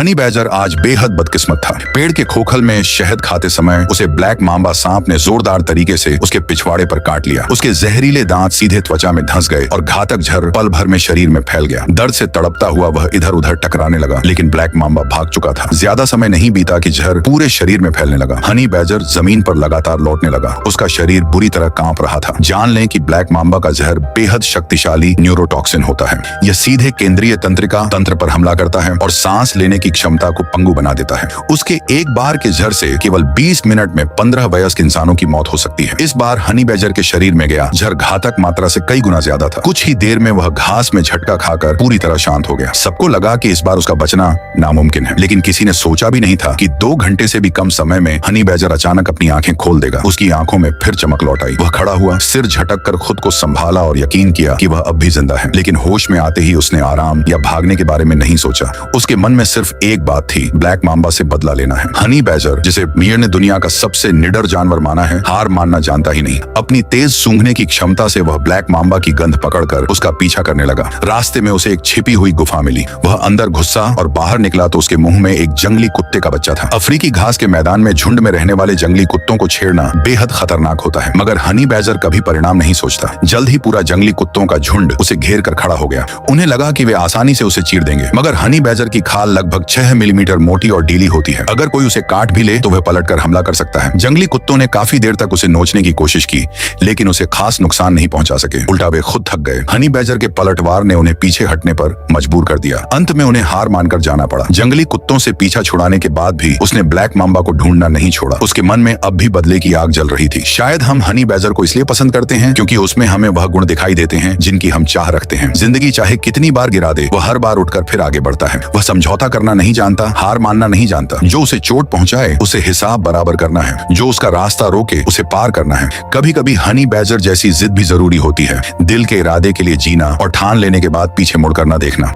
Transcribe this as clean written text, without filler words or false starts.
Honey badger आज बेहद बदकिस्मत था। पेड़ के खोखल में शहद खाते समय उसे ब्लैक मांबा सांप ने जोरदार तरीके से उसके पिछवाड़े पर काट लिया। उसके जहरीले दांत सीधे त्वचा में धंस गए और घातक झर पल भर में शरीर में फैल गया। दर्द से तड़पता हुआ वह इधर उधर टकराने लगा, लेकिन ब्लैक मांबा भाग चुका था। ज्यादा समय नहीं बीता कि झर पूरे शरीर में फैलने लगा। हनी बैजर जमीन पर लगातार लौटने लगा। उसका शरीर बुरी तरह कांप रहा था। जान लें कि ब्लैक मांबा का जहर बेहद शक्तिशाली न्यूरोटॉक्सिन होता है। यह सीधे केंद्रीय तंत्रिका तंत्र पर हमला करता है और सांस लेने की क्षमता को पंगु बना देता है। उसके एक बार के जहर से केवल 20 मिनट में 15 वयस्क इंसानों की मौत हो सकती है। इस बार हनी बैजर के शरीर में गया जहर घातक मात्रा से कई गुना ज्यादा था। कुछ ही देर में वह घास में झटका खाकर पूरी तरह शांत हो गया। सबको लगा कि इस बार उसका बचना नामुमकिन है, लेकिन किसी ने सोचा भी नहीं था कि 2 घंटे से भी कम समय में हनी बैजर अचानक अपनी आंखें खोल देगा। उसकी आंखों में फिर चमक लौट आई। वह खड़ा हुआ, सिर झटक कर खुद को संभाला और यकीन किया कि वह अब भी जिंदा है। लेकिन होश में आते ही उसने आराम या भागने के बारे में नहीं सोचा। उसके मन में सिर्फ एक बात थी, ब्लैक मांबा से बदला लेना है। हनी बैजर, जिसे मीर ने दुनिया का सबसे निडर जानवर माना है, हार मानना जानता ही नहीं। अपनी तेज सूंघने की क्षमता से वह ब्लैक मांबा की गंध पकड़कर उसका पीछा करने लगा। रास्ते में उसे एक छिपी हुई गुफा मिली। वह अंदर घुसा और बाहर निकला तो उसके मुंह में एक जंगली कुत्ते का बच्चा था। अफ्रीकी घास के मैदान में झुंड में रहने वाले जंगली कुत्तों को छेड़ना बेहद खतरनाक होता है, मगर हनी बैजर कभी परिणाम नहीं सोचता। जल्द ही पूरा जंगली कुत्तों का झुंड उसे घेर कर खड़ा हो गया। उन्हें लगा कि वे आसानी से उसे चीर देंगे, मगर हनी बैजर की खाल लगभग 6 मिलीमीटर मोटी और ढीली होती है। अगर कोई उसे काट भी ले तो वह पलटकर हमला कर सकता है। जंगली कुत्तों ने काफी देर तक उसे नोचने की कोशिश की, लेकिन उसे खास नुकसान नहीं पहुंचा सके। उल्टा वे खुद थक गए। हनी बैजर के पलटवार ने उन्हें पीछे हटने पर मजबूर कर दिया। अंत में उन्हें हार मानकर जाना पड़ा। जंगली कुत्तों से पीछा छुड़ाने के बाद भी उसने ब्लैक मांबा को ढूंढना नहीं छोड़ा। उसके मन में अब भी बदले की आग जल रही थी। शायद हम हनी बैजर को इसलिए पसंद करते हैं क्योंकि उसमें हमें वह गुण दिखाई देते हैं जिनकी हम चाह रखते हैं। जिंदगी चाहे कितनी बार गिरा दे, वह हर बार उठकर फिर आगे बढ़ता है। वह समझौता करना नहीं जानता, हार मानना नहीं जानता। जो उसे चोट पहुंचाए उसे हिसाब बराबर करना है। जो उसका रास्ता रोके उसे पार करना है। कभी कभी हनी बैजर जैसी जिद भी जरूरी होती है। दिल के इरादे के लिए जीना और ठान लेने के बाद पीछे मुड़कर न देखना।